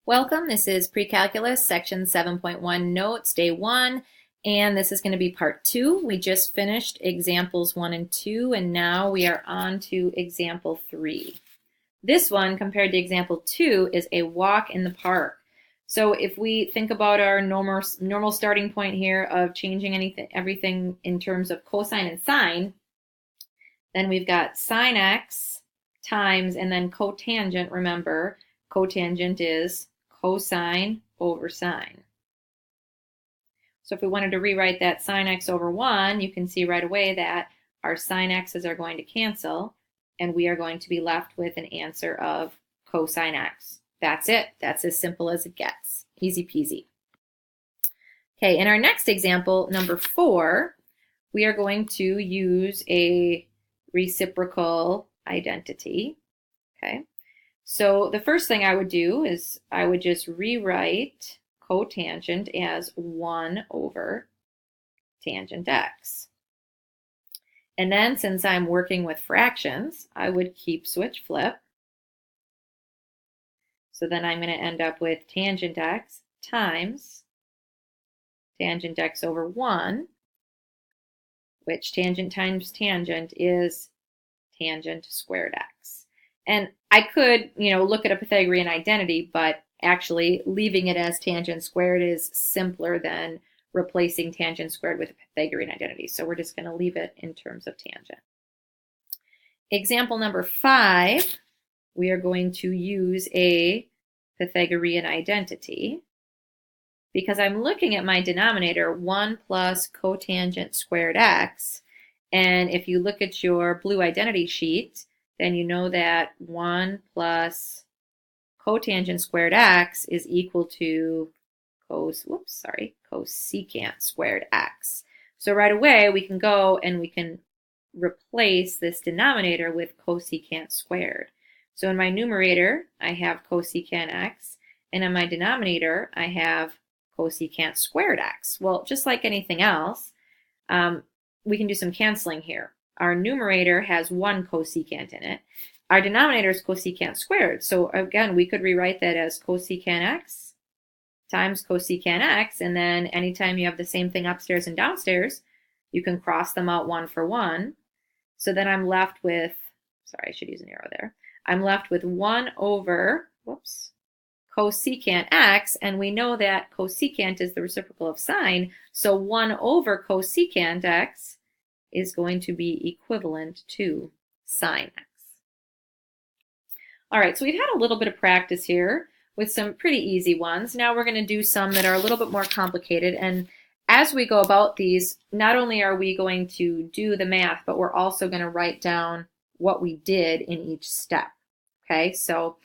Welcome, this is Precalculus, section 7.1 notes, day 1, and this is going to be part 2. We just finished examples 1 and 2, and now we are on to example 3. This one, compared to example 2, is a walk in the park. So if we think about our normal starting point here of changing everything in terms of cosine and sine, then we've got sine x times, and then cotangent, remember, cotangent is cosine over sine. So if we wanted to rewrite that sine x over 1, you can see right away that our sine x's are going to cancel, and we are going to be left with an answer of cosine x. That's it. That's as simple as it gets. Easy peasy. Okay, in our next example, number 4, we are going to use a reciprocal identity. Okay. So the first thing I would do is I would just rewrite cotangent as 1 over tangent x. And then since I'm working with fractions, I would keep switch flip. So then I'm going to end up with tangent x times tangent x over 1, which tangent times tangent is tangent squared x. And I could, look at a Pythagorean identity, but actually leaving it as tangent squared is simpler than replacing tangent squared with a Pythagorean identity. So we're just going to leave it in terms of tangent. Example number 5, we are going to use a Pythagorean identity because I'm looking at my denominator, 1 plus cotangent squared x. And if you look at your blue identity sheet, then you know that 1 plus cotangent squared x is equal to cosecant squared x. So right away we can go and we can replace this denominator with cosecant squared. So in my numerator, I have cosecant x, and in my denominator, I have cosecant squared x. Well, just like anything else, we can do some canceling here. Our numerator has 1 cosecant in it. Our denominator is cosecant squared. So again, we could rewrite that as cosecant x times cosecant x, and then anytime you have the same thing upstairs and downstairs, you can cross them out 1 for 1. So then I'm left with, sorry, I should use an arrow there. I'm left with 1 over, cosecant x, and we know that cosecant is the reciprocal of sine, so 1 over cosecant x is going to be equivalent to sine x. All right, so we've had a little bit of practice here with some pretty easy ones. Now we're going to do some that are a little bit more complicated, and as we go about these, not only are we going to do the math, but we're also going to write down what we did in each step. Okay, so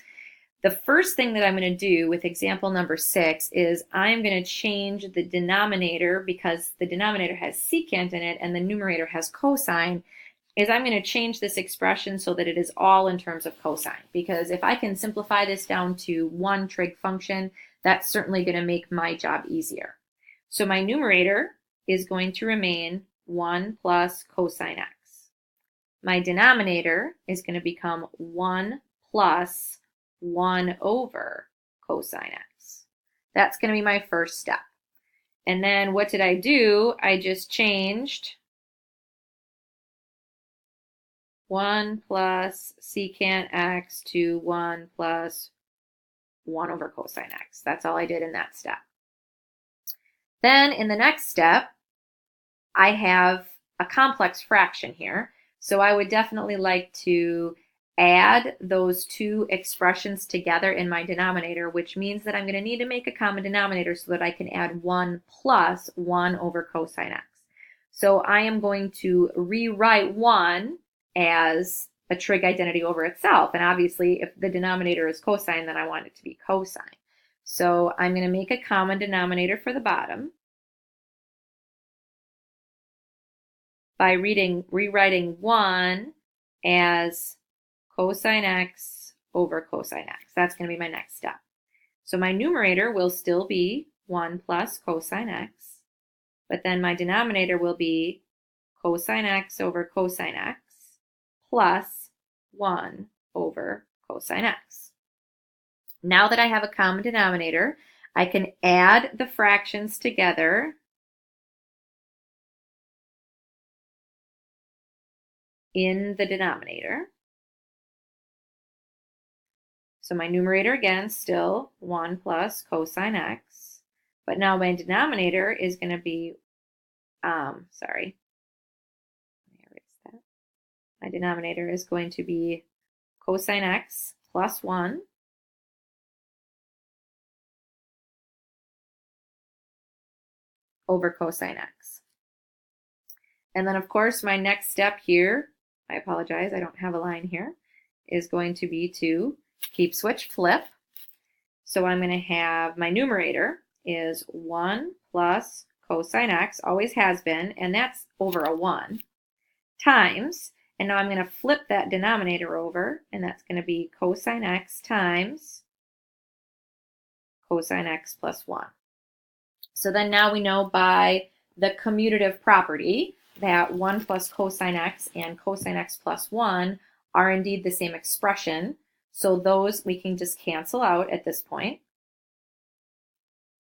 the first thing that I'm going to do with example number 6 is I'm going to change the denominator, because the denominator has secant in it and the numerator has cosine, is I'm going to change this expression so that it is all in terms of cosine. Because if I can simplify this down to one trig function, that's certainly going to make my job easier. So my numerator is going to remain 1 plus cosine x. My denominator is going to become 1 plus 1 over cosine x. That's going to be my first step. And then what did I do? I just changed 1 plus secant x to 1 plus 1 over cosine x. That's all I did in that step. Then in the next step, I have a complex fraction here. So I would definitely like to add those two expressions together in my denominator, which means that I'm going to need to make a common denominator so that I can add 1 plus 1 over cosine x. So I am going to rewrite 1 as a trig identity over itself. And obviously, if the denominator is cosine, then I want it to be cosine. So I'm going to make a common denominator for the bottom by rewriting 1 as cosine x over cosine x. That's going to be my next step. So my numerator will still be 1 plus cosine x, but then my denominator will be cosine x over cosine x plus 1 over cosine x. Now that I have a common denominator, I can add the fractions together in the denominator. So my numerator, again, still 1 plus cosine x. But now my denominator is going to be, sorry. Let me erase that. My denominator is going to be cosine x plus 1 over cosine x. And then, of course, my next step here, I apologize, I don't have a line here, is going to be to keep switch flip. So I'm going to have my numerator is 1 plus cosine x, always has been, and that's over a 1, times, and now I'm going to flip that denominator over, and that's going to be cosine x times cosine x plus 1. So then now we know by the commutative property that 1 plus cosine x and cosine x plus 1 are indeed the same expression. So those we can just cancel out at this point.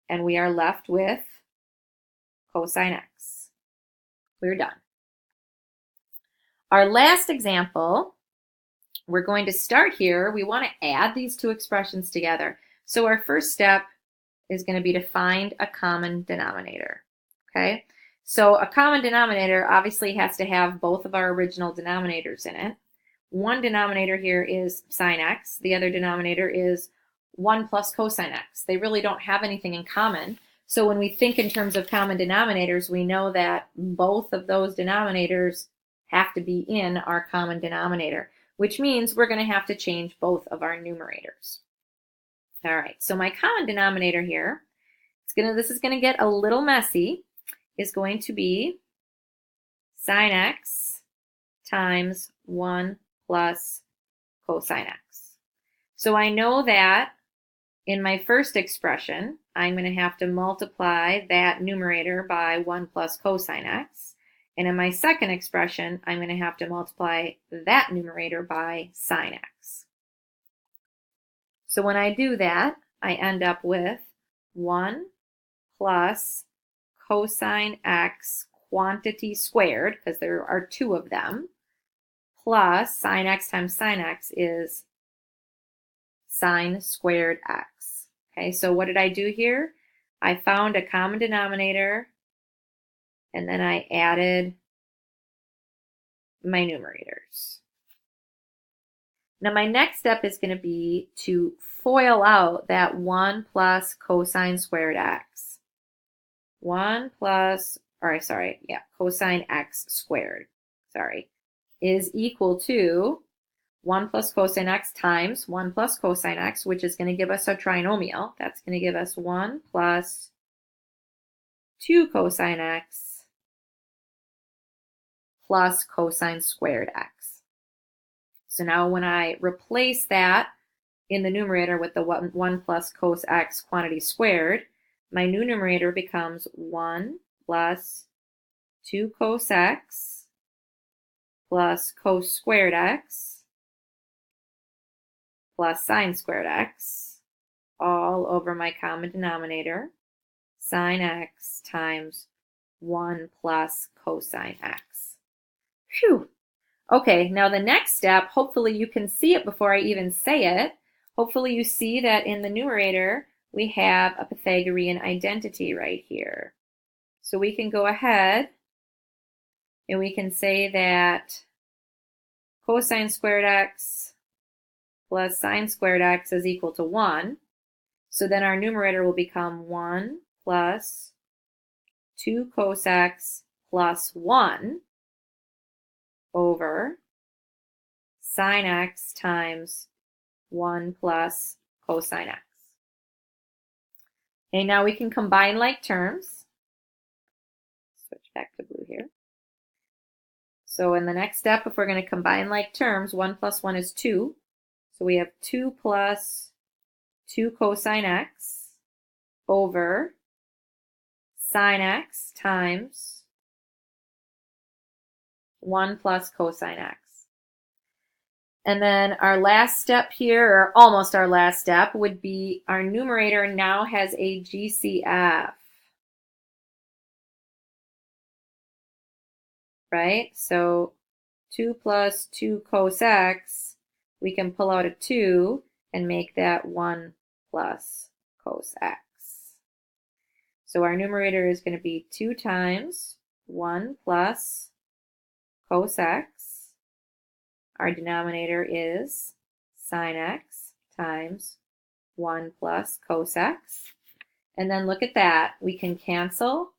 And we are left with cosine x. We're done. Our last example, we're going to start here. We want to add these two expressions together. So our first step is going to be to find a common denominator. Okay? So a common denominator obviously has to have both of our original denominators in it. One denominator here is sine x. The other denominator is 1 plus cosine x. They really don't have anything in common. So when we think in terms of common denominators, we know that both of those denominators have to be in our common denominator, which means we're going to have to change both of our numerators. All right, so my common denominator here, this is going to get a little messy, is going to be sine x times 1 plus cosine x. So I know that in my first expression, I'm going to have to multiply that numerator by 1 plus cosine x. And in my second expression, I'm going to have to multiply that numerator by sine x. So when I do that, I end up with 1 plus cosine x quantity squared, because there are two of them, plus sine x times sine x is sine squared x. Okay, so what did I do here? I found a common denominator, and then I added my numerators. Now my next step is going to be to FOIL out that 1 plus cosine squared x. 1 plus, cosine x squared, is equal to 1 plus cosine x times 1 plus cosine x, which is going to give us a trinomial. That's going to give us 1 plus 2 cosine x plus cosine squared x. So now when I replace that in the numerator with the 1 plus cos x quantity squared, my new numerator becomes 1 plus 2 cos x plus cos squared x plus sine squared x, all over my common denominator, sine x times 1 plus cosine x. Phew! Okay, now the next step, hopefully you can see it before I even say it. Hopefully you see that in the numerator, we have a Pythagorean identity right here. So we can go ahead and we can say that cosine squared x plus sine squared x is equal to 1. So then our numerator will become 1 plus 2 cos x plus 1 over sine x times 1 plus cosine x. Okay, now we can combine like terms. Switch back to blue here. So in the next step, if we're going to combine like terms, 1 plus 1 is 2. So we have 2 plus 2 cosine x over sine x times 1 plus cosine x. And then our last step here, or almost our last step, would be our numerator now has a GCF. Right? So 2 plus 2 cos x, we can pull out a 2 and make that 1 plus cos x. So our numerator is going to be 2 times 1 plus cos x. Our denominator is sine x times 1 plus cos x. And then look at that. We can cancel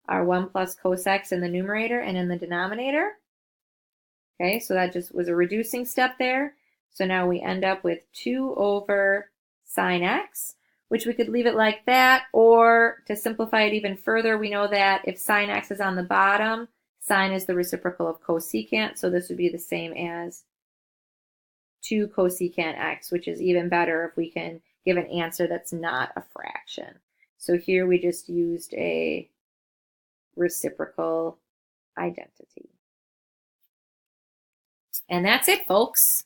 our 1 plus cos x in the numerator and in the denominator. Okay, so that just was a reducing step there. So now we end up with 2 over sine x, which we could leave it like that, or to simplify it even further, we know that if sine x is on the bottom, sine is the reciprocal of cosecant, so this would be the same as 2 cosecant x, which is even better if we can give an answer that's not a fraction. So here we just used a reciprocal identity. And that's it, folks.